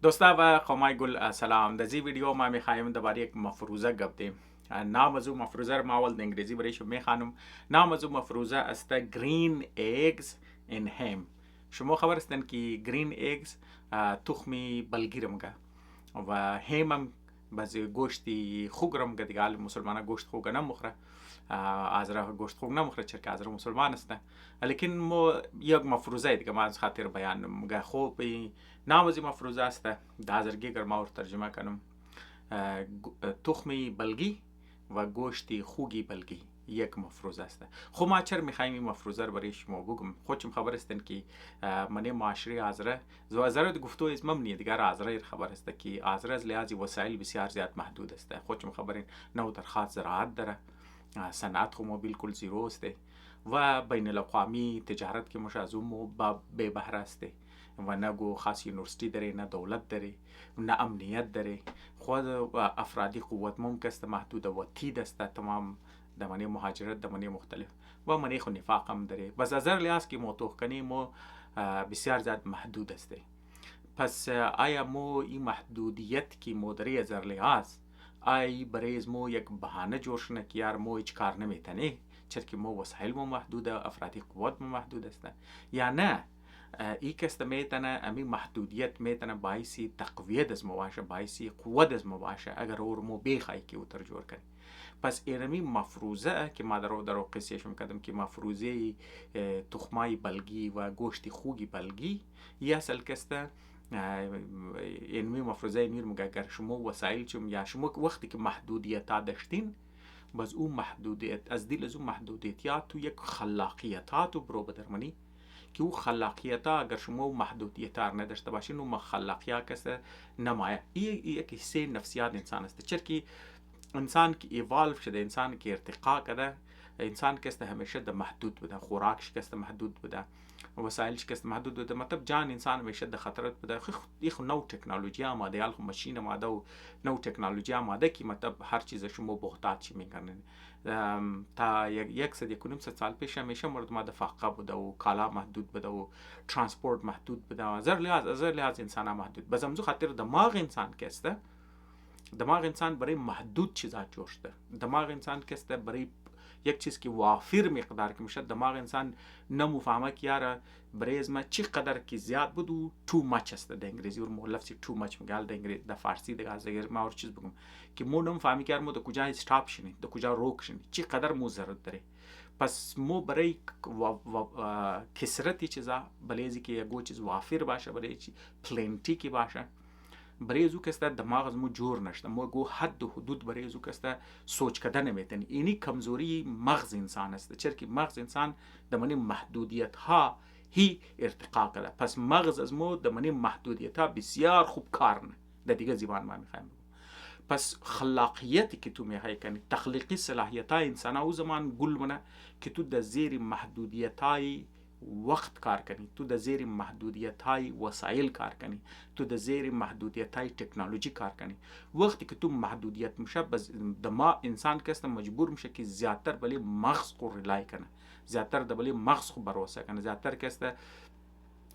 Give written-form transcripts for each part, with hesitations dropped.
دوستا و خمای گل سلام. در این ویدیو ما میخوایم درباره یک مفروضه گپ دیم. نام از اون مفروضه رو ما اول انگلیسی برایش میخوانم. نام از اون مفروضه است green eggs in ham. شما خبر هستین که green eggs تخمی بلگی رو میگه و هم هم بعضی گوشتی خوگ رو میگه. دیگه مسلمان گوشت خوگ نمیخوره، ازرا گوشت خوگ نمیخوره چرا که ازرا مسلمان است. لیکن مو یک مفروضه دیگه ما از خاطر بیان میگه. خوب نام از این مفروضه است دازرگی گر ما ترجمه کنم تخمی بلگی و گوشتی خوگی بلگی یک مفروضه است. خب ما چرا میخوایم این مفروضه رو برای شما بگم؟ خودتون خبر هستین که من معاشره ازره زو ازره گفتو اسم ممنی دیگر ازره خبر است که ازره از لحاظ وسایل بسیار زیاد محدود است. خودتون خبرین نو در خاص زراعت داره، صنعت خو ما بالکل زیرو است و بین الاقوامی تجارت که مش از اون به بهره است و نه گو خاص یونیورسیتی داره، نه دولت داره، نه امنیت داره. خود افرادی قوت ممکن است محدود و تید است تمام دمانی مهاجرت دمانی مختلف و منی خو نفاق هم داره. بس از هر لحاظ که موتوخ کنی مو بسیار زیاد محدود است. پس آیا مو این محدودیت که مدری از هر لحاظ آیا برای مو یک بهانه جور شنه که یار مو هیچ کار نمیتنه چرا که مو وسایل مو محدوده، افرادی قوت مو محدود است، یا نه ای کست میتونه امی محدودیت میتونه باعثی تقویت از مو باشه، باعثی قوت از مو باشه اگر اور مو بخوای که او تر جور کنی. پس اینمی مفروضه که ما در قصهش میکردم که مفروضه تخمای بلگی و گوشت خوگی بلگی یه اصل کسته اینمی مفروضه اینیر میگه اگر شما وسایل چون یا شما وقتی که محدودیت ها داشتین باز اون محدودیت از دل از اون محدودیت تو یک خلاقیتات برو بدرمانی که او خلاقیت ها اگر شما محدودیت ها نداشته باشین اون خلاقیت کسته نمایه. این یک حصه نفسیات انسان است. چرا که انسان که ایوالف شده، انسان که ارتقا کرده، انسان که همیشه ده محدود بوده، خوراکش که محدود بوده، وسایلش که محدود بوده، مطلب جان انسان همیشه ده خطرت بوده. خو نو تکنولوژی آماده، یا خو ماشین آماده و نو تکنولوژی آماده که مطلب هر چیز شما بهتات چی میکنن. تا یک صد یک و نیم سال پیش همیشه مردم ده فقه بوده و کالا محدود بوده و ترانسپورت محدود بوده و از هر لحاظ انسان محدود. بس همزو خاطر دماغ انسان که است، دماغ انسان برای محدود چیزا جوش ده. دماغ انسان کسته برای یک چیز که وافر مقدار که میشه دماغ انسان نموفهمه که یاره برای از ما چی قدر که زیاد بود و تو مچ است. ده انگلیزی ور مو لفظی تو مچ میگال، ده انگلیزی ده فارسی ده از اگر ما اور چیز بگم که مو نمفهمی که مو ده کجا استاپ شنی، ده کجا روک شنی، چی قدر مو ضرورت داره. پس مو برای کسرتی چیزا بلیزی که یگو چیز وافر باشه، برای چی پلنتی کی باشه، برای ازو کسته دماغ از مو جور نشده. مو گو حد و حدود برای ازو کسته سوچ کده نمیتنی. اینی کمزوری مغز انسان است. چرا که مغز انسان دمانی محدودیت ها هی ارتقا کرده. پس مغز از مو دمانی محدودیت ها بسیار خوب کار نه. در دیگه زبان ما میخوایم. پس خلاقیتی که تو میخوای کنی، تخلیقی صلاحیت های انسان او زمان گل منه که تو در زیر محدودیت های وقت کار کنی، تو در زیر محدودیت های وسایل کار کنی، تو در زیر محدودیت های تکنولوژی کار کنی. وقتی که تو محدودیت میشه بس دما انسان کست مجبور میشه که زیادتر بلی مغز کو ریلای کنه، زیادتر بلی مغز کو بروسه کنه، زیادتر کست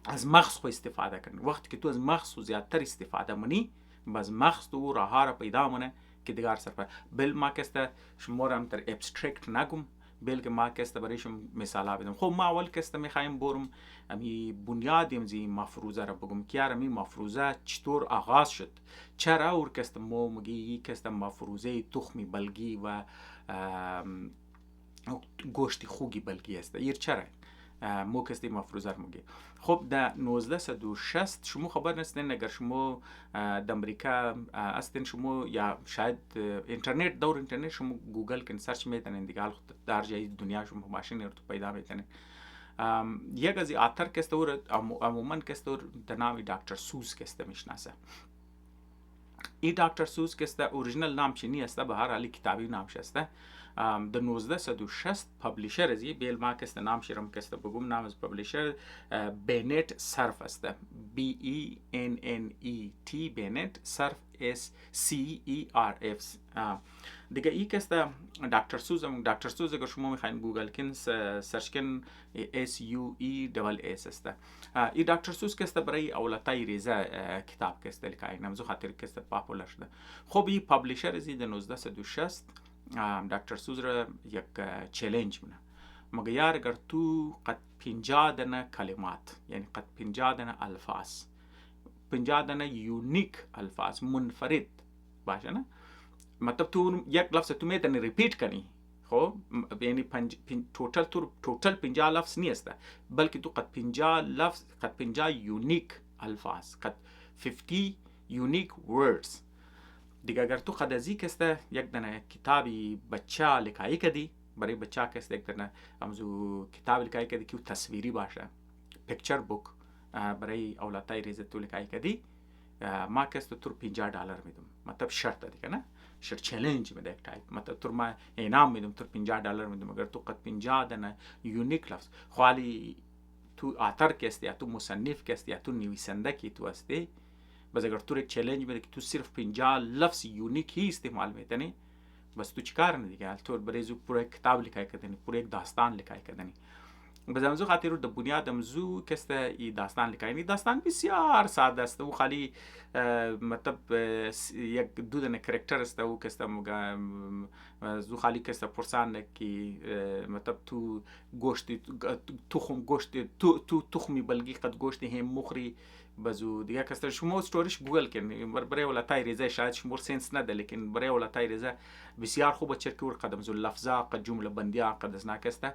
از مغز خو استفاده کنی. وقتی که تو از مغز خو زیادتر استفاده منی باز مغز تو راه را پیدا منه که دیگر سر بل ما کسته شما را هم تر ابسترکت نگم، بلکه ما کسته برایشم مثال بدم. خب ما اول کسته میخوایم برم امی بنیاد امزی مفروضه را بگم که یار امی مفروضه چطور آغاز شد، چرا اور کسته مو مگی کسته مفروضه تخمی بلگی و گوشت خوگی بلگی است. ایر چرا مو کستی مفروضه رو میگه. خب در 1960 شما خبر نستین اگر شما در امریکا هستین شما یا شاید اینترنت دور اینترنت شما گوگل کن سرچ میتونین دیگه در جای دنیا شما ماشین رو پیدا میتونین. یک از آتر کسته اور عموما کسته اور در نام دکتر سوس کسته میشناسه. ای دکتر سوز که است اوریجینال نام چینی است، به هر حال کتابی نامش است. در 1960 پابلیشر از بیل ما که است نام شیرم که است بگم نام از پابلیشر بنت صرف است. BENNET بنت صرف SCERF. دیگه ای که است دکتر سوز. دکتر سوز اگر شما میخواین گوگل کن سرچ کن SUESS است. ای دکتر سوز که است برای اولتای ریزه کتاب که است لکای نمزو خاطر که است پاپولار شده. خب ای پابلیشر از در 1960 دکتر سوز را یک چالش منه مگه یار اگر تو قد 50 دنه کلمات یعنی قد 50 دنه الفاظ 50 دنه یونیک الفاظ منفرد باشه نه، مطلب تو یک لفظ تو میتونی ریپیت کنی، خب یعنی توتال 50 لفظ نیست بلکه تو قد 50 لفظ قد 50 یونیک الفاظ قد 50 یونیک ورڈز. دیگه اگر تو قد ازی کسته یک دنه کتابی بچه لکایی کدی برای بچه کسته یک دنه امزو کتاب لکایی کدی که تصویری باشه پیکچر بوک برای اولادای ریزه تو لکایی کدی ما کسته تور $50 میدم، مطلب شرط دیگه نه، شرط چالش میده یک تایپ، مطلب تور ما انعام میدم تور $50 میدم اگر تو قد 50 دنه یونیک لفظ خالی تو آتر کسته یا تو مصنف کسته یا تو نویسنده کی تو هستی بس اگر تو یک چالش میده که تو صرف 50 لفظ یونیک he استعمال میکنی بس تو چیکار نه دیگه تو برای زو پورا کتاب لکای کردنی پورا یک داستان لکای کردنی بس امزو خاطر د بنیاد امزو کسته ای داستان لکای داستان بسیار ساده است و خالی مطلب یک دو دنه کرکتر است و کسته زو خالی کسته پرسان کی مطلب تو گوشت تخم گوشت تو تخمی بلگی قد گوشت هم مخری بازو دیگه کسته شما استوریش گوگل کن برای ولاتای ریزه شاید شما سنس نده لیکن برای ولاتای ریزه بسیار خوبه چرکور قدم زو لفظا قد جمله بندیا قد از ناکسته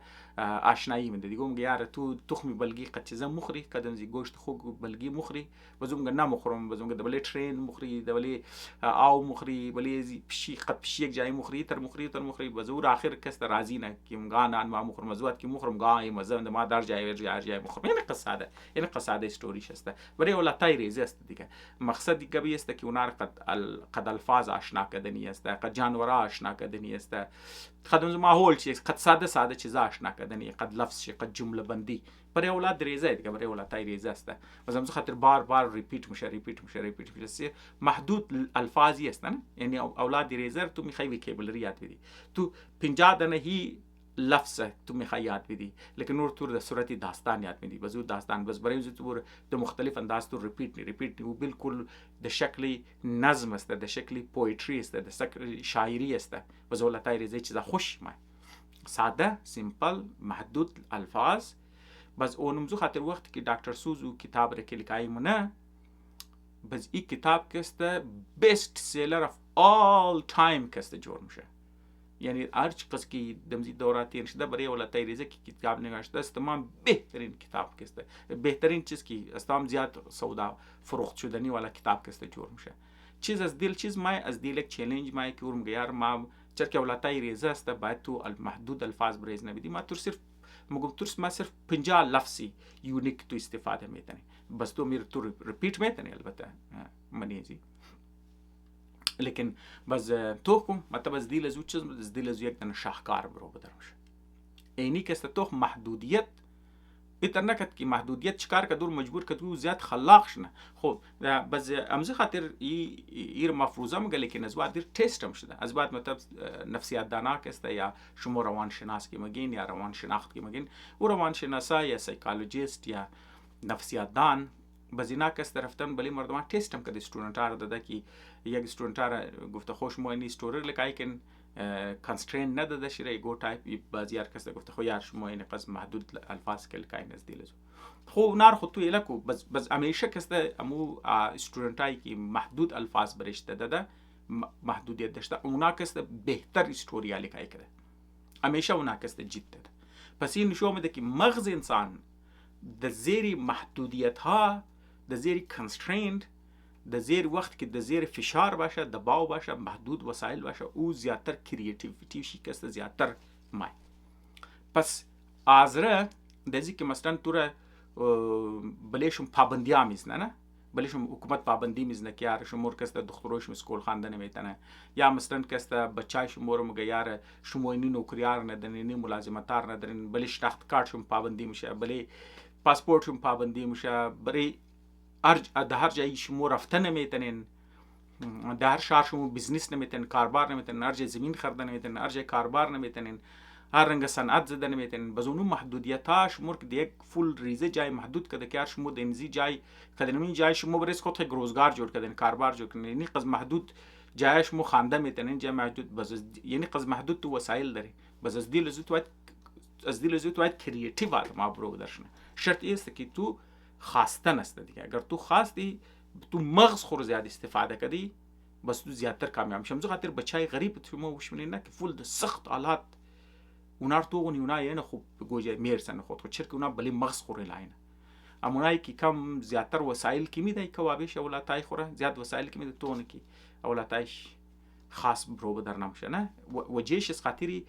آشنایی میده دیگه میگه یار تو تخمی بلگی قد چیزا مخری قدم زی گوشت خوب بلگی مخری بازو میگه نمخورم بازو میگه دبلی ترین مخری دبلی آو مخری بلی زی پشی قد پشی یک جای مخری تر مخری بازو آخر کسته راضی نه که میگه نه ما مخورم مزوات کی مخورم گای مزه ما در جای مخورم یعنی قصاده استوریش است برای اولادای ریزه است دیگه مقصد دیگه بی است که اونها قد الفاظ آشنا کردنی است قد جانورا آشنا کردنی است قد ماحول چیز قد ساده چیزا آشنا کردنی قد لفظ قد جمله بندی برای اولاد ریزه دیگه برای اولادای ریزه است مثلا خاطر بار ریپیت میشه محدود الفاظی است نه یعنی اولاد ریزه تو میخوای وکیبولری یاد بدی تو 50 دنه هی لفظ تو میخوای یاد بدی لیکن نور تو در صورت داستان یاد میدی بزو داستان بس برای تو در مختلف انداز تو ریپیت و بالکل در شکل نظم است در شکل پویتری است در شکل شاعری است بزو لاتای ریزه چیزا خوش ما ساده سیمپل محدود الفاظ بس اونمزو خاطر وقتی که دکتر سوزو کتاب را که لکای مونه بس این کتاب کسته بیست سیلر اف آل تایم کسته جور میشه یعنی هر چقدر که دمزی دورات تیر شده برای اولادای ریزه که کتاب نگاشته است تمام بهترین کتاب کسته بهترین چیز که استام زیاد سودا فروخت شدنی والا کتاب کسته جور میشه چیز از دل چیز مای از دل یک چالش مای که ورم گیار ما چرا که اولادای ریزه است باید تو المحدود الفاظ بریز نبیدی ما تو صرف مگم تو ما صرف 50 لفظی یونیک تو استفاده میکنی بس تو میر تو ریپیت میکنی البته منیزی لیکن باز توخم مطلب از دیل از چیز از دیل از یک دن شاهکار برو بدرمش اینی که است توخ محدودیت بیتر نکد که محدودیت چکار که دور مجبور که تو زیاد خلاق شنه خب باز امزه خاطر ایر مفروضه مگه لیکن از بعد دیر تست هم شده از بعد مطلب نفسیات دانا که است یا شما روان شناس کی مگین یا روان شناخت کی مگین و روان شناسا یا سایکولوژیست یا نفسیات دان بزینا کس رفتن بلی مردمان تست هم کردی استودنت‌ها را داده که یک استودنت‌ها را گفته خوش ما اینی استوری لکای کن کانسترین نداده شیره گو تایپ بعضی هر کس گفته خو یار شما این قسم محدود الفاظ کل کای نزدیلزو خو نار خو تو الکو بس همیشه کسته امو استودنتایی که محدود الفاظ برشته داده محدودیت داشته اونا کسته بهتر استوریا لکای کرده همیشه اونا کسته جد داده پس این نشون میده که مغز انسان د زیر محدودیت ها د زیر کنسترینت د زیر وقت که د زیر فشار باشه دباو باشه محدود وسایل باشه او زیادتر کریتیویتی شی کسته زیادتر مای پس آزره دزی که مثلا تو را بلیشون پابندی آمیز نه بلشم حکومت پابندی میزنه که شمور کسته دختروش مسکول خواندن میتنه، یا مثلا کسته بچای شمور میگه شما اینی نوکریار ندارین، اینی ملازمتار ندارین، بلی شناخت کارتشون پابندی میشه، بلی پاسپورتشون پابندی میشه، بری در هر جایی شما رفتن نمیتنین، در هر شهر شما بیزنس نمیتنین، کاربار نمیتنین، هر جای زمین خریدن نمیتنین، هر جای کاربار نمیتنین، هر رنگ صنعت زدن نمیتنین. باز اونو محدودیت‌ها شما که دیگه فول ریزه جای محدود کده که شما دنزی جای کدن این جای شما برای خود روزگار جور کدن، کاربار جور کدن، یعنی قز محدود جای شما خانده میتنین، جای محدود باز یعنی قز محدود تو وسایل داری. باز از دیل زود باید کریتیو آدم برو درشنه. شرط است که تو خواستن است دیگه. اگر تو خواستی تو مغز خور زیاد استفاده کردی بس تو زیادتر کامیاب میشم. زو خاطر بچای غریب تو ما وش نه که فول سخت آلات اونار تو اون اونا یعنی خوب گوجه میرسن خود چرا که اونا بلی مغز خوره لاینه. امونایی که کم زیادتر وسایل کی میده که وابش اولاتای خوره زیاد وسایل کی میده تو اون کی اولاتایش خاص برو بدر نمیشه نه وجهش از خاطری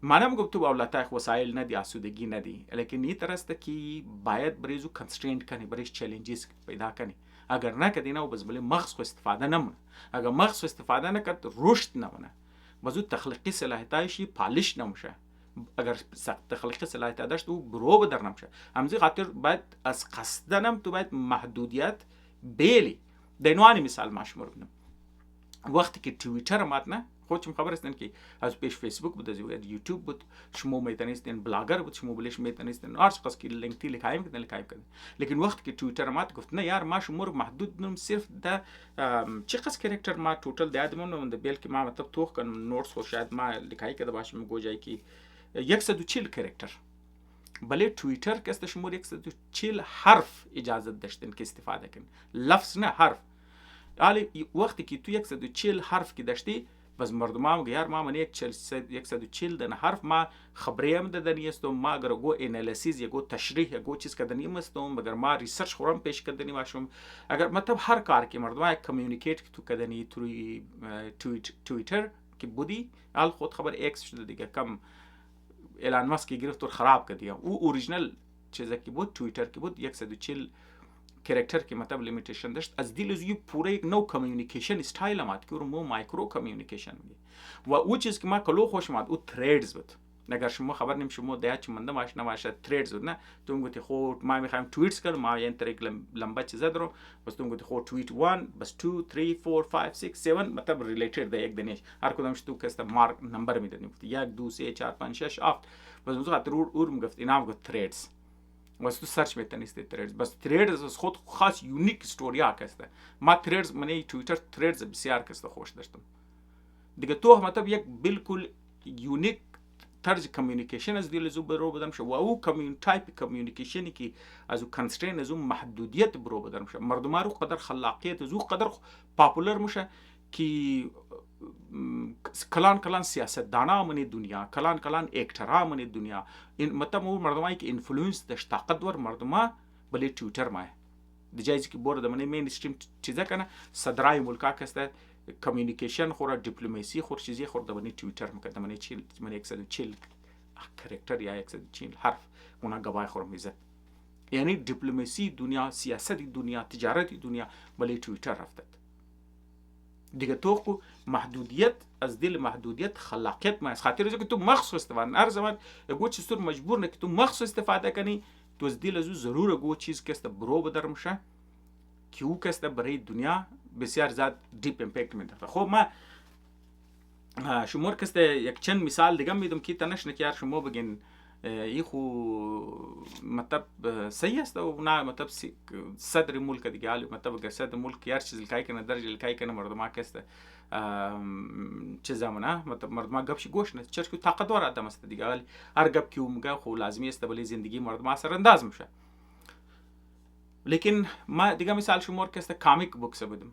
منم گفتم اولاتای وسایل ندی آسودگی ندی لیکن این طرسته که باید بریزو کنسترینت کنی بریز چالنجز پیدا کنی. اگر نکردی نه بس بلی مغز خو استفاده نمونه. اگر مغز استفاده نکرد رشد نمونه. بازو تخلیقی صلاحیتایشی پالش نمیشه. اگر تخلیقی صلاحیت داشت او برو بدر نمیشه. همزی خاطر باید از قصدنم تو باید محدودیت بیلی. دینوانی مثال ماشمور بدم. وقتی که توییتر آمد نه خودشم خبر هستن که از پیش فیسبوک بود، از یوتیوب بود، شما میتونستین بلاگر بود، شما بلش میتونستین هر چیز که لینکدین لکایم کردن. لیکن وقتی که توییتر آمد گفت نه یار ما شما رو محدود نم صرف ده چقدر کاراکتر ما توتال دادمون و بیل که ما مطلب توخ کنم نوتس و شاید ما لکای کرده باشم گوجایی که 140 کاراکتر. بله توییتر که است شما 140 حرف اجازه داشتین که استفاده کنین، لفظ نه حرف. حالی وقتی که تو 140 حرف که داشتی بس مردم هم گیار ما من 140 دن حرف ما خبریم دادنی استم ما اگر گو انالیسیز یا گو تشریح یا گو چیز کردنی استم اگر ما ریسرچ خورم پیش کردنی باشم اگر مطلب هر کار که مردم ها کمیونیکیت تو کردنی توی توییتر که بودی حال خود خبر ایکس شده دیگه کم ایلان ماسک گرفت و خراب کردی او اوریجینال چیزی که بود توییتر که بود 140 کاراکتر که مطلب لیمیتیشن داشت از دیل از یه پوره یک نو کمیونیکیشن استایل آمد که رو مایکرو کمیونیکیشن میگه و او چیز که ما کلو خوش اومد او تریدز بود. اگر شما خبر نیم شما دیات منده ماش نماشه تریدز بود نه تو میگویی خود ما میخوایم توییتس کنم ما یه تریک لمبا چیز دارم بس تو میگویی خود توییت 1 بس 2 3 4 5 6 7 مطلب ریلیتد به یک دنیش هر کدامش تو کسته مارک نمبر میدادیم 1 2 3 4 5 6 7 بس اون خاطر اور میگفت اینا میگفت تریدز واسه تو سرچ میتونستی تریدز بس تریدز از خود خاص یونیک استوریا کسته ما تریدز منی توییتر تریدز بسیار کسته خوش داشتم دیگه تو مطلب یک بالکل یونیک طرز کمیونیکیشن از دیل زو برو بدم شو و او تایپ کمیونیکیشنی که از او کنسترین از او محدودیت برو بدم شو مردم رو قدر خلاقیت از او قدر پاپولر میشه که کلان سیاستدانا من دنیا کلان اکترا من دنیا این مطلب مردمایی که اینفلوئنس داشت طاقتور مردما بله توییتر ما د جایزی که برده من مین استریم چیزا کنه صدرای ملکا کسته کمیونیکیشن خورا دیپلماسی خور چیزی خورده من توییتر میکرد من 140 کاراکتر یا 140 حرف اونا گواهی خور میزد یعنی دیپلماسی دنیا سیاست دنیا تجارت دنیا بله توییتر رفته دیگه تو محدودیت از دل محدودیت خلاقیت ما از خاطر اینکه تو مخصوص استفاده هر زمان گو چیز تو مجبور نه که تو مخصوص استفاده کنی تو از دل از ضرور گو چیز که است برو بدر میشه که او که است برای دنیا بسیار زیاد دیپ امپکت میده. خب ما شما که است یک چند مثال دیگه میدم که تنش نکیار شما بگین این خو مطلب صحیح است و نه مطلب صدر ملک دیگه حالی مطلب اگر صدر ملک هر چیز لکای کنه درجه لکای کنه مردم ها که است چه زمانه مطلب مردم ها گپش گوش نه چرا که طاقتور آدم است دیگه حالی هر گپ که میگه خو لازمی است ولی زندگی مردم ها اثر انداز میشه. لیکن ما دیگه مثال شما که است کامیک بوکس بدم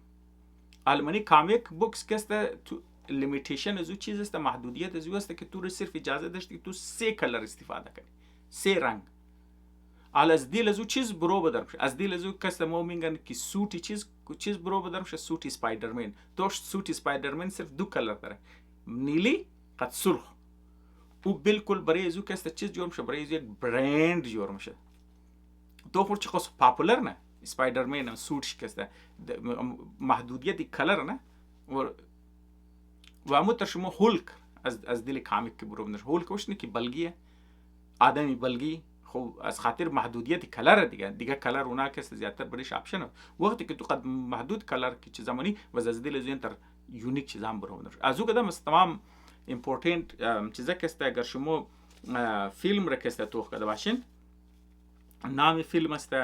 آلمانی کامیک بوکس که است لیمیتیشن از او چیز است محدودیت از او است که تو رو صرف اجازه داشتی که تو 3 کلر استفاده کنی 3 رنگ از دیل از او چیز برو بدرم از دیل از او کس ما میگن که سوتی چیز برو بدرم سوتی سپایدرمن توش سوتی سپایدرمن صرف 2 کلر داره نیلی قد سرخ او بالکل برای از او کس چیز جور میشه برای یک برند جور میشه تو خود چه خاص پاپولر نه اسپایدرمن سوت شکسته محدودیت کلر نه و همونطور شما هولک از دل کامیک که برو هولک وش که بلگیه آدمی بلگی خب از خاطر محدودیت کلر دیگه کلر اونا که زیادتر برش آپشن وقتی که تو قد محدود کلر که چه زمانی و از دل زین تر یونیک چیزا هم برو از او قدم تمام ایمپورتنت چیزا که اگر شما فیلم را که توخ کرده باشین نام فیلم است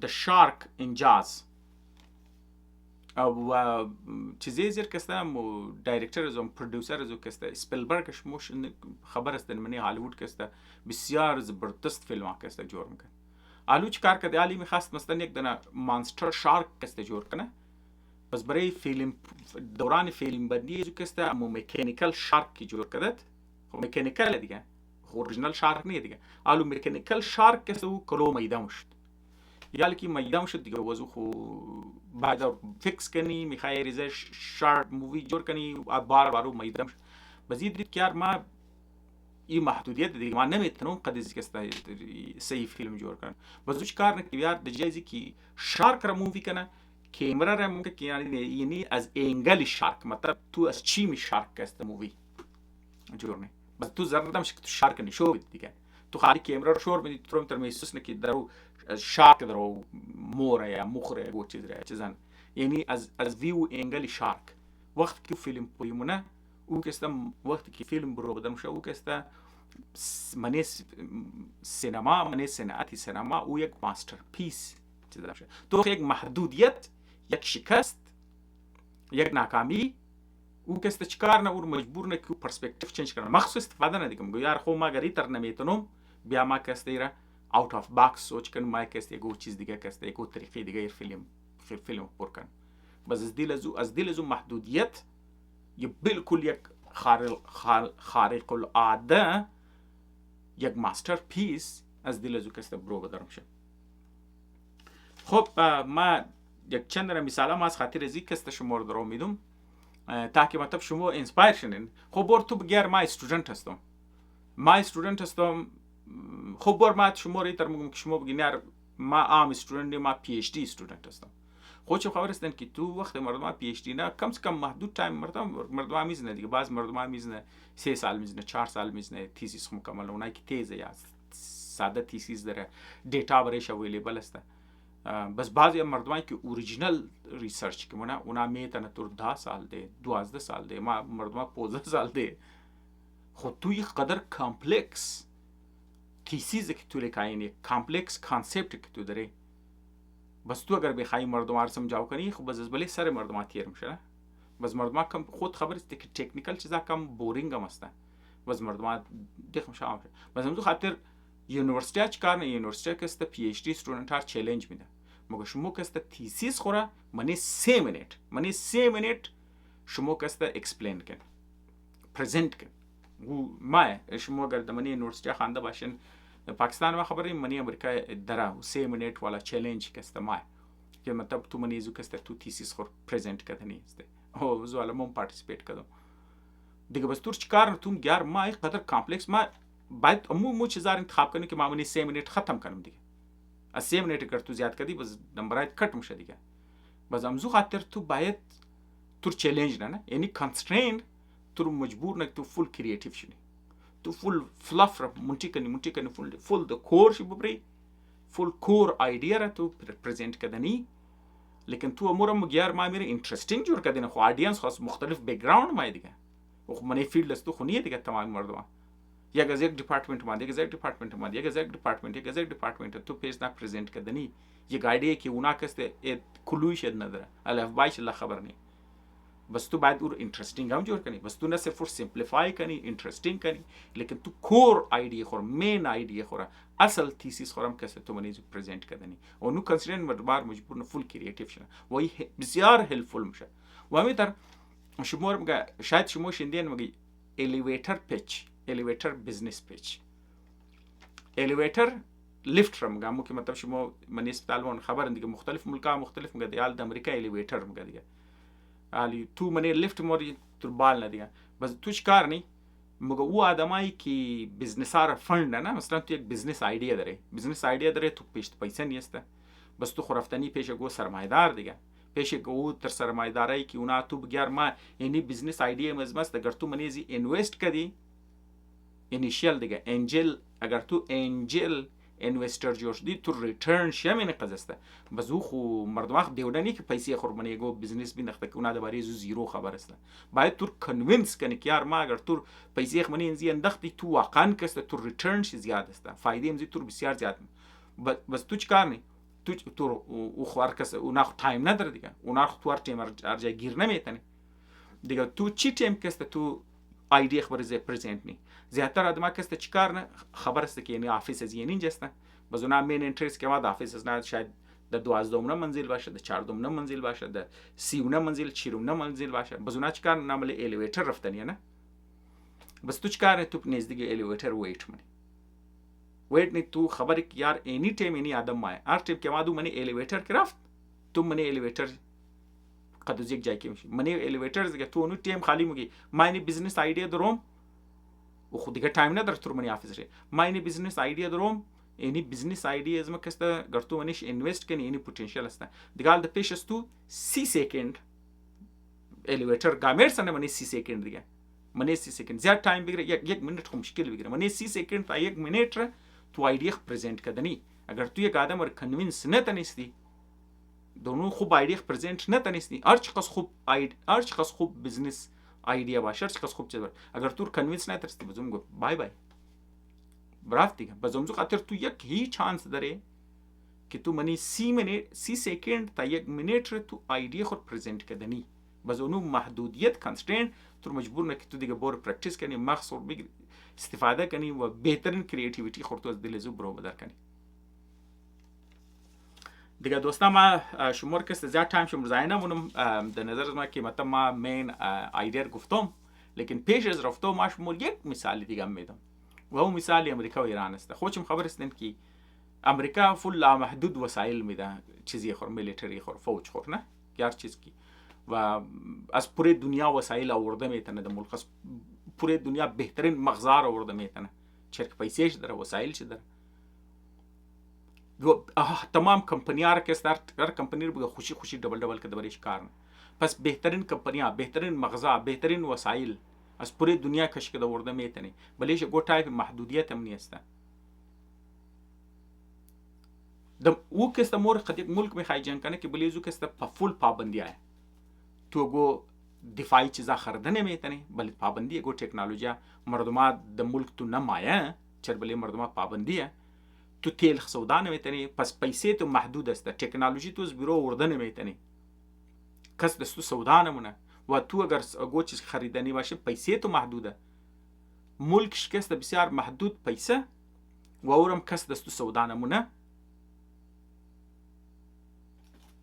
The Shark in Jaws و چیزی زیر که و دایرکتور از و پرودوسر از که اسپیلبرگش موش خبر است منی هالیوود که بسیار زبردست فیلم که جور میکنه آلو چی کار کرده علی میخواست مثلا یک دونه مانستر شارک که جور کنه بس برای فیلم دوران فیلم بندی که امو مکانیکال شارک کی جور کرده خب مکانیکال دیگه اورجینال شارک نیه دیگه آلو مکانیکال شارک که او کلو میدان شد یالی که میدان شد دیگه وضو خو بعد فیکس کنی میخوای ریزه شارک مووی جور کنی بار بارو میدان شد بزید دید که ما این محدودیت دیگه ما نمیتونم قدیسی که صحیح فیلم جور کنم بس چی کار نکنی یار دجایزی که شارک را مووی کنه کیمرا را ممکن که یعنی از انگل شارک مطلب تو از چی می شارک است مووی جور نه بس تو زردم که تو شارک نشو بید دیگه تو خالی کیمرا رو شور بدی تو تر محسوس نکی درو شارک درو موره یا مخره و چیزن یعنی از ویو انگل شارک وقتی که فیلم پویمونه او که وقتی که فیلم برو بدم شو او که منی سینما منی صنعتی سینما او یک ماستر پیس چیزا میشه تو یک محدودیت یک شکست یک ناکامی او که چیکار نه او مجبور نه که پرسپکتیو چنج کنه مخصوص استفاده نه دیگه میگه یار خو ما گری تر نمیتونم بیا ما که استیرا اوت اف باکس سوچ کنم ما که استیگو چیز دیگه که استیگو طریقې دیگه فیلم پر کنم بس از دل از محدودیت یه بالکل یک خارق العاده یک ماستر پیس از دل از که برو بدارم شه خب ما یک چند مثال ما از خاطر ازی که شما رو درو میدم تا که مطلب شما انسپایر شنین خب بر تو بگیر ما استودنت هستم خب بر ما شما رو تر میگم که شما بگین یار ما ام استودنت ما پی اچ دی استودنت هستم خود چه خبر هستن که تو وقت مردم پی اچ دی نه کم سے کم محدود تایم مردم میزنه دیگه بعض مردم میزنه 3 سال میزنه 4 سال میزنه تیزیس مکمل اونایی که تیزه یا ساده تیزیس داره دیتا برایش اویلیبل است بس بعضی مردمایی که اوریجینال ریسرچ که اونا میتونه تو 10 سال ده 12 سال ده ما مردم 15 سال ده خود تو یک قدر کامپلکس تیسیز که تو لکاینی کامپلکس کانسپت که تو داره بس تو اگر بخوای مردم رو سمجاو کنی خب بس بله سر مردم تیر میشه بس مردم کم خود خبر است که تکنیکال چیزا کم بورینگ هم هستن بس مردم دیگه میشه بس هم تو خاطر یونیورسیتی چیکار نه یونیورسیتی که است پی اچ دی استودنت ها چالش میده مگه شما که است تیسیس خوره منی 3 منیت شما که است اکسپلین کن پرزنت کن ما شما اگر دمنی یونیورسیتی خونده باشین پاکستان ما خبری منی امریکا درا 3 منیت والا چالش که است ما که مطلب تو منی زو که است تو تیسیس خور پرزنت کردنی است او زوالا مون پارتیسیپیت کردم دیگه بس تو چیکار تو گار ما یک قدر کامپلکس ما باید مو چیزار انتخاب کنی که ما منی 3 منیت ختم کنم دیگه از 3 منیت اگر تو زیاد کردی بس نمبرات کٹ میشه دیگه بس امزو خاطر تو باید تو چالش نه یعنی کانسترین تو مجبور نه تو فول کریتیو شنی تو فول فلاف منتی کنی فول د کور شی ببری فول کور ایدیا را تو پرزنت کردنی لیکن تو امور مگیار ما میره انترستینگ جور کردن خو آدینس خاص مختلف بکگراند ما دیگه خو منی فیلد است تو خونیه دیگه تمام مردم یک از یک دیپارتمنت ما یک از یک دیپارتمنت ما یک از یک دیپارتمنت تو پیش نه پرزنت کردنی یک ایدیا که اونا کسته کلویش نداره الف بایش لا خبر نی بس تو باید اور انترستینگ هم جور کنی بس تو نه صرف سمپلیفای کنی انترستینگ کنی لیکن تو کور ایدیا خور مین ایدیا خور اصل تیسیس خورم کسته تو منی پرزنت کردنی و نو کنسیدر مردبار مجبور نه فول کریتیو شنه و بسیار هلپفول میشه و همینطور شما میگه شاید شما شندین میگه الیویتر بیزنس پیچ الیویتر لیفت را میگم که مطلب شما من اسپتال خبرن دیگه مختلف ملکا مختلف میگه دیال د امریکا الیویتر میگه دیگه علی تو منی لیفت موری تو بال نه دیگه بس تو چیکار نی مگه او آدمایی که بیزنس ها را فند نه، مثلا تو یک بیزنس ایده داره تو پیسه نیسته، بس تو خرفتنی پیش گو سرمایدار دیگه، پیش گو تر سرمایدارایی که اونا تو بگیر ما یعنی بیزنس ایده مزمست اگر تو منیزی اینوست کردی اینیشیل دیگه انجل، اگر تو انجل اینوستر جوړ شدی تو ریټرن شمه قزسته بزو خو مردم دیودنی که پیسې خورمنه گو بزنس بینخته که اونا د باری زیرو خبر است باید تو کنوینس کنی که یار ما اگر تو پیسې خمنه انزی اندختی تو واقعا کسته تو ریټرن شي زیاد است فایده امزی تو بسیار زیاد بس تو چیکار نی تو او خوار کس اونا خو تایم نداره دیگه اونا خو تو ټیم ارجا گیر نمیتنی دیگه تو چی ټیم کسته تو ایده خبر ز پرزنت نی زیاتر آدم کسته چیکار نه خبر است که یعنی آفیس از یعنی جسته بزونا مین انترست که ما د آفیس از نه شاید د 12 منزل باشه د 14 منزل باشه د 30 منزل 40 منزل باشه بزونا چیکار نعمل الیویتر رفتنی نه بس تو چیکار تو نزدیک الیویتر ویت منی ویت نی تو خبر که یار اینی ټیم اینی آدم ما هر ټیم که ما دو منی الیویتر کرافت تو منی الیویتر قد یک جای که میشه منی الیویتر زگه تو اونو ټیم خالی میگی ما اینی بیزنس ایده دروم و خود دیگه تایم نداره تو منی آفیس ری ما اینی بیزنس ایده دروم اینی بیزنس ایده از ما کسته گرتو منیش اینوست کنی اینی پتانسیل است دیگه د پیش است تو 30 سکند الیویتر گامرسن منی 30 سکند دیگه منی 30 سکند زیاد تایم بگیره یک منیت خو مشکل بگیره منی 30 سکند تا یک منیت تو ایده پرزنت کردنی اگر تو یک آدم رو کنوینس نه تنیستی دونو خوب ایده پرزنت نه تنیستی هر چقدر خوب بیزنس ایده باشه هر چقدر خوب چیز باشه اگر تو کنوینس نه ترستی بزوم گو بای بای برافت دیگه بزوم خاطر تو یک هی چانس داره که تو منی 30 سکند تا یک منیت تو ایده خود پرزنت کردنی بزونو محدودیت کانسترین تو مجبور نه که تو دیگه بور پرکتیس کنی مخصوص بگیری استفاده کنی و بهترین کریتیویتی خود تو از دلزو برو بدر کنی دیگه دوستان ما شمار کست زیاد تایم شما رضای نمونم در نظر ما که مثلا ما مین ایده گفتم لیکن پیش از رفتم ما شما یک مثال دیگه میدم و اون مثال امریکا و ایران است خودشم خبر هستین که امریکا فل محدود وسایل میده چیزی خور میلیتری خور فوج خور نه هر چیز کی و از پوره دنیا وسایل آورده میتونه در ملک از پوره دنیا بهترین مغزار آورده میتونه چرک پیسهش داره وسایلش داره تمام کمپنی‌ها را که استارت هر کمپنی رو بگه خوشی دبل که دبرش کار نه پس بهترین کمپنی‌ها بهترین مغزا بهترین وسایل از پوره دنیا کش که آورده میتونه بلیش گو تایپ محدودیت هم نیست او که است مور قد یک ملک میخوای جنگ کنه که بلیزو که است فول پابندی आहे تو گو دفاعی چیزا خریدن نمیتونی بلکه پابندی گو ټکنالوژي مردمات د ملک تو نمایه چر بلی مردمات پابندیه تو تیل سودا نمیتونی پس پیسه تو محدود است ټکنالوژي تو از بیرو ورده نمیتونی کس دستو سودا نمونه و تو اگر گو چیز خریدنی باشه پیسه تو محدوده ملک شکست بسیار محدود پیسه و اورم کس دستو سودا نمونه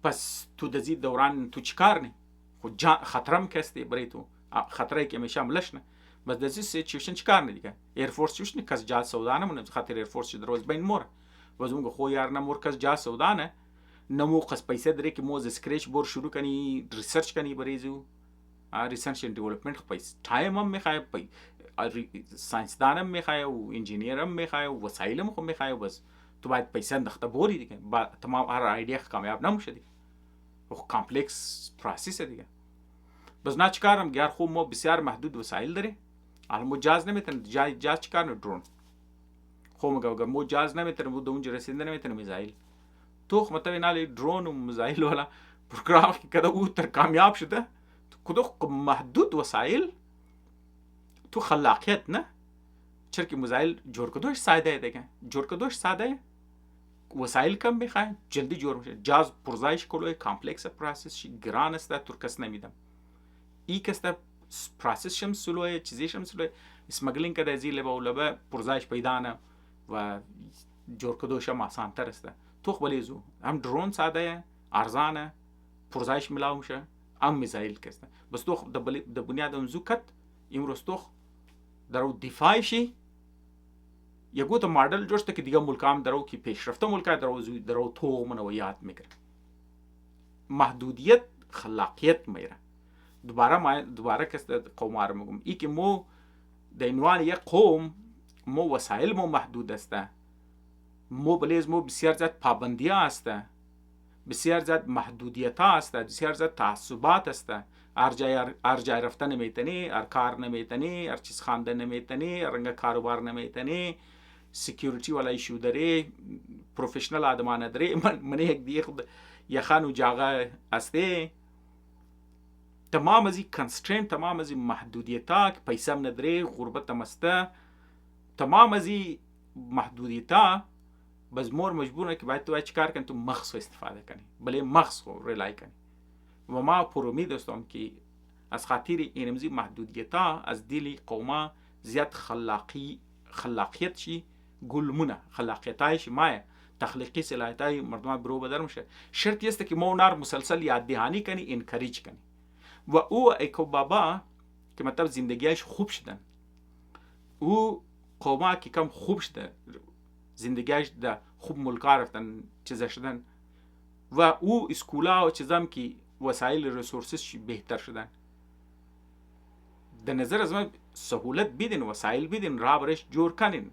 پس تو دزی دوران تو چیکار نی خود خطرم کستی برای تو خطرایی که میشه ملش نه بس دزی سیچویشن چیکار نی دیگه ایر فورس چوش نی کس جا سودا نمونه خاطر ایر فورس در روز بین مور و زمون خو یار نمور کس جا سودا نه نمو قص پیسه داره که موز اسکریچ بور شروع کنی ریسرچ کنی بریزو ریسرچ اند دیولپمنت پیس تایم هم میخوای ساینس دانم میخوای و انجینیرم میخوای و وسایلم خو میخوای بس تو باید پیسه انداخته بوری دیگه با تمام هر ایده کامیاب نمیشه دیگه و کامپلکس پروسس دیگه بس نه چیکارم گار خو ما بسیار محدود وسایل داره الان مجاز نمیتونه جاز چیکار نه درون خو مگه مجاز نمیتونه بود اونجا رسیدن نمیتونه میزایل تو خو متوی نالی درون و میزایل ولا پروگرام کده او تر کامیاب شده کدو محدود وسایل تو خلاقیت نه چرا موزایل جور کدوش ساده دیگه جور کدوش ساده وسایل کم میخوای جلدی جور میشه جاز پرزایش کلوی کامپلکس پروسس شی گران است تو کس نمیدم ای کس پروسس شم سلوی چیزی شم سلوی اسمگلینگ کده زی لبا و لبا پرزایش پیدا نه و جور کدوش هم آسان تر است تو خبلیزو هم درون ساده ارزانه پرزایش ملاو میشه ام میزایل کسته بس تو د بنیاد اون زوکت امروز تو درو دفاع شي یگو تو مدل جوړته کې دیگه ملکام درو کې پیشرفته ملکا درو تو منویات میکره محدودیت خلاقیت میره دوباره کس قومار میگم ای که مو به عنوان یک قوم ما وسایل ما محدود است، ما بلیز ما بسیار زیاد پابندی است، بسیار زیاد محدودیت است، بسیار زیاد تعصبات است. هر جای رفتن نمیتونی، هر کار نمیتونی، هر چیز خواندن نمیتونی، رنگ کاروبار نمیتونی، سکیوریتی والا ایشو داره، پروفشنال آدمان نداره. من یک دیگه یخان و جاغه استه. تمام از این کنسترین، تمام از این محدودیت ها که پیسه هم نداره، غربت هم استه، تمام از این محدودیت ها بس مور مجبور که باید تو چیکار کنی؟ تو مغز استفاده کنی، بله مغز رو ریلای کنی. و ما پر امید هستم که از خاطر این امزی محدودیت ها از دل قوما زیاد خلاقیت شی، گلمونه خلاقیت هایش مایه تخلیقی صلاحیت های مردم برو بدر میشه. شرطی است که ما اونار مسلسل یاد دهانی کنی، انکریج کنی. و او ایکو بابا که مطلب زندگیش خوب شدن، او قوما که کم خوب شده، زندگیش ده خوب ملکا رفتن، چیزا شدن، و او اسکولا و چیزام که وسایل ریسورسش بهتر شدن. در نظر از من سهولت بیدین، وسایل بیدین، راه برش جور کنین،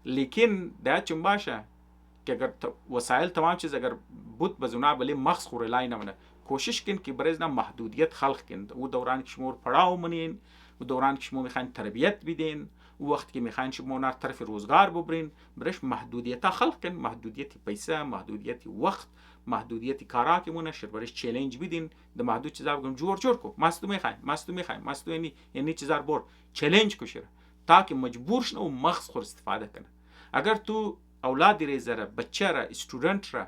لیکن ده چون باشه که اگر وسایل تمام چیز اگر بود بزونا بلی مخص خوره لای نمونه. کوشش کن که برای ازنا محدودیت خلق کن. او دوران که شما پڑاو منین، او دوران که شما میخواین تربیت بیدین، او وقت که میخواین شما نار طرف روزگار ببرین، برش محدودیت خلق کن. محدودیت پیسه، محدودیت وقت، محدودیت کارا که مونه شد برش چالش بیدین. د محدود چیزا بگم جور کو، ماستو میخواین ماستو یعنی چیزا بر چالش کو شره تا که مجبور شنه و مغز خور استفاده کنه. اگر تو اولاد ریزره، بچه را، استودنت را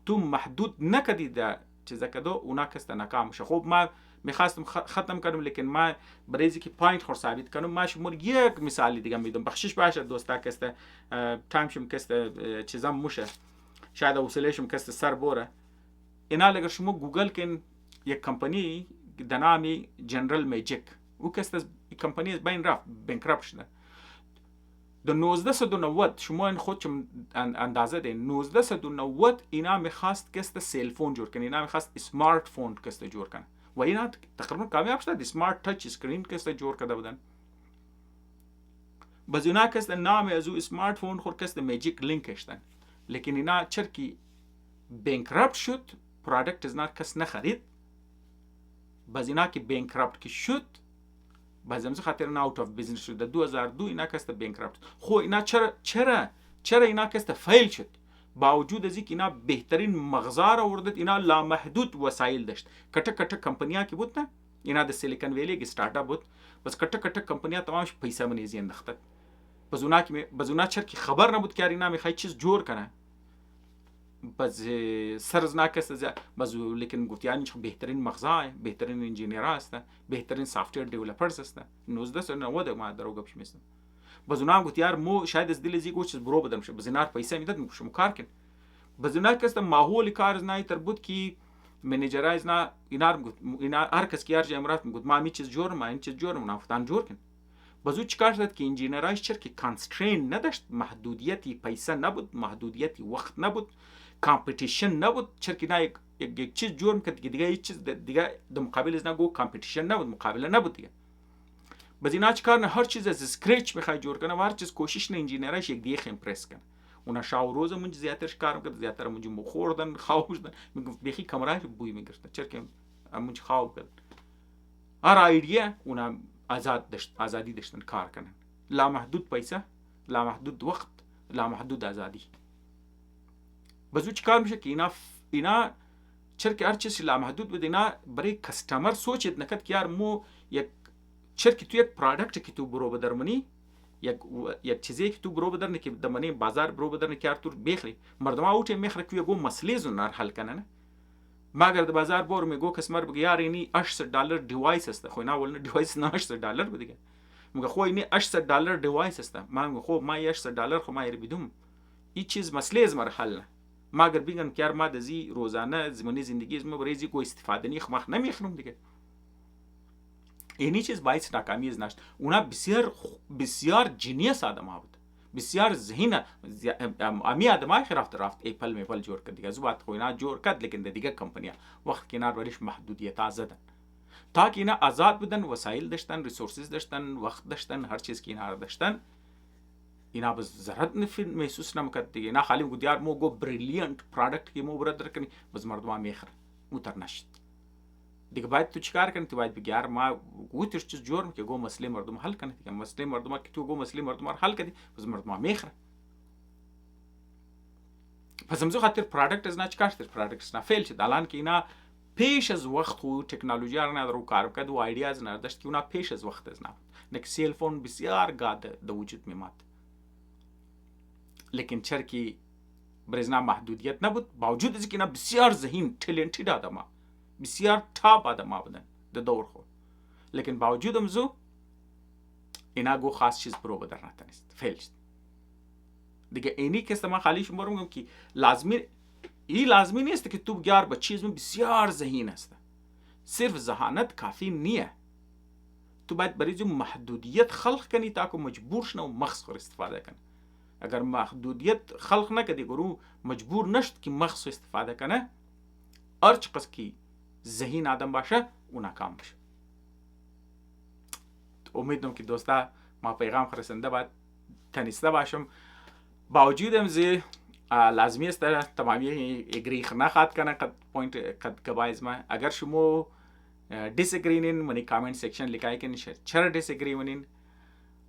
تو محدود نکدی ده چیزا کدو، اونا کست ناکام شه. خب ما میخواستم ختم کنم، لیکن ما برای اینکه پوینت خور ثابت کنم، ما شما یک مثالی دیگه میدم. بخشش باشه دوستا کست تایمشم کست چیزا موشه، شاید حوصله‌شم کست سر بوره. اینا اگر شما گوگل کن یک کمپانی به نام جنرال میجیک، او کست کمپانی بین رفت، بانکراپت شده. در 1990 شما این خودشم اندازه دین، 1990 اینا میخواست کست سیل فون جور کنه، اینا میخواست اسمارت فون کست جور کنه و اینا تقریبا کامیاب شد. اسمارت تاچ اسکرین کست جور کرده بودن. باز اینا کست نام از او اسمارت فون خور کست میجیک لینک کشتن، لیکن اینا چرکی بانکراپت شد، پروداکت از کس نخرید. باز اینا که بانکراپت که شد، باز امروز خاطر اینا اوت اف بیزنس شد. 2002 اینا کست بانکراپت. خو اینا چرا اینا کست فیل شد؟ باوجود از اینکه اینا بهترین مغزا را آورد، اینا لامحدود وسایل داشت. کټه کمپنیا که بود نه، اینا د سیلیکون ویلی کی سٹارټ اپ بود، بس کټه کمپنیا تمامش پیسه منی زین انداختن. باز اونا چرکی خبر نبود که اینا میخواد چیز جور کنه. باز سرز ناکست باز لیکن گوتیانی چه بهترین مغزای، بهترین انجینیر است، بهترین سافتور دیولپرز است. 1990 ما درو گپ شمیستم. باز اونا گوتیار مو شاید از دل زی گوچ برو بدم شه، باز اینا پیسه میداد میشم کار کن. باز اینا کست ماحول کار از نای تر بود کی منیجر از نا اینا هر کس کی هر جای مرات میگفت ما می چیز جور، ما این چیز جور منافتان جور کن. بازو چیکار کرد که انجینیرایش چرکی کانسترین نداشت، محدودیتی پیسه نبود، محدودیتی وقت نبود، کامپیتیشن نبود. چرکی نه یک چیز جور میکرد که دیگه هیچ چیز دیگه در مقابل از نگو کامپیتیشن نبود، مقابله نبود دیگه. باز اینا چیکار نه هر چیز از اسکرچ میخواد جور کنه و هر چیز کوشش نه انجینیرایش یک دیگه امپرس کنه. اونا شاو روز منج زیاترش کار میکرد، زیاتر منج مخوردن خوابشدن، میگفت بخی کامرای بوی میگرفت. چرکی منج خواب کرد. هر ایده اونا آزادی داشتن کار کنن، لامحدود پیسه، لامحدود وقت، لامحدود آزادی. بازو چیکار میشه که اینا چرکی هر چیزی لامحدود بود، اینا برای کستمر سوچت نکرد که یار مو یک چرکی تو یک پروداکت که تو برو بدرمنی، یک چیزی که تو برو بدرنی که دمنی بازار برو بدرنی که تو بخری، مردم اوت میخره که یگو مسئله زنار حل کنن. مگر د بازار بور میگو کسمر بگه یار اینی $800 دیوایس است. خو اینا ولنه دیوایس نه $800 بود دیگه. میگه خو اینی $800 دیوایس است. ما میگه خو ما $800 خو ما بدم این چیز مسئله از مر حل نه. مگر بگن که یار ما د زی روزانه زمانی زندگی از ما برای زی کو استفاده نی خو نمیخرم دیگه. اینی چیز باعث ناکامی از نشد. اونا بسیار جنیس آدم بود، بسیار ذهین امی آدمای رفت اپل جور کرد دیگه. زو بات خو اینا جور کرد، لیکن دیگه کمپنیا وقت کنار ورش محدودیت زدن. تا که اینا آزاد بودن، وسایل داشتن، ریسورسز داشتن، وقت داشتن، هر چیز که اینا داشتن، اینا به ضرورت محسوس نمیکرد دیگه. اینا خالی میگفت یار مو گو بریلیانت پروداکت که مو برادر کنی باز مردم میخرن موتر نشد دیگه. باید تو چیکار کنی؟ تو باید بگی یار ما گوتش چیز جور که گو مسئله مردم حل کنه دیگه. مسئله مردم که تو گو مسئله مردم حل کنی باز مردم میخرن. پس امروز خاطر پروداکت از نه چیکار شد؟ پروداکت از نه فیل شد. الان که اینا پیش از وقت خود تکنولوژی را نداره و کار کرد و ایدیاز نداشت که اونا پیش از وقت از نه. نک سیل فون بسیار گاده در وجود میماد. لیکن چرا که برزنا محدودیت نبود، باوجود از که اینا بسیار ذهین تالنتید آدما، بسیار تاپ آدما بودن در دور خود، لیکن باوجود امزو اینا گو خاص چیز برو بدر نتونست، فیل شد دیگه. اینی که ما خالی شما رو میگم که لازمی نیست که تو بگیار با چیز من بسیار ذهین است. صرف ذهانت کافی نیه. تو باید برای جو محدودیت خلق کنی تا که مجبور شنه و مغز خور استفاده کنی. اگر محدودیت خلق نکردی گرو مجبور نشد که مغز استفاده کنه، هرچ قصد که ذهین آدم باشه او ناکام بشه. امیدم که دوستا ما پیغام خرسنده باید تنیسته باشم. باوجود امزی لازمی است تمامی اگریخ نخواد کنه قد پوینت قد کبایز ما. اگر شما دیسگرینین منی کامنت سیکشن لکای کن چرا دیسگری منین،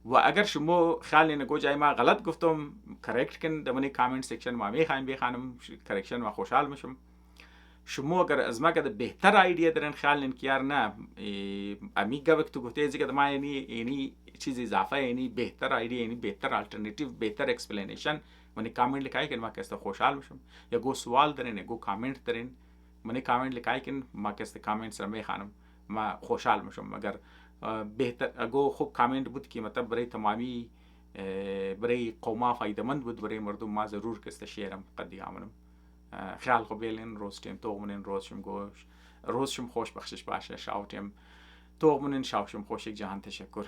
و اگر شما خیال نگو جای ما غلط گفتم کرکت کن در منی کامنت سیکشن، ما میخوایم بخوانم کرکشن و خوشحال میشم. شما اگر از ما کده بهتر ایده دارین خیال که یار نه امیگا وقت تو گفته ازی که ما یعنی چیز اضافه، یعنی بهتر ایده، یعنی بهتر الټرنیټیو، بهتر اکسپلینیشن منی کامنت لکای کن، ما کسته خوشحال میشم. یا گو سوال دارین یا گو کامنت دارین منی کامنت لکای کن، ما کسته کامنت سره میخوانم، ما خوشحال میشم. اگر بهتر اگو خوب کامنت بود که مطلب برای تمامی برای قوما فایده مند بود برای مردم، ما ضرور کسته شیرم قدی عملم. خیال خوب بیلین روز تیم توغمونین روزشم گوش روزشم خوش بخشش باشه، شاوتیم توغمونین شاوشم خوش. یک جهان تشکر.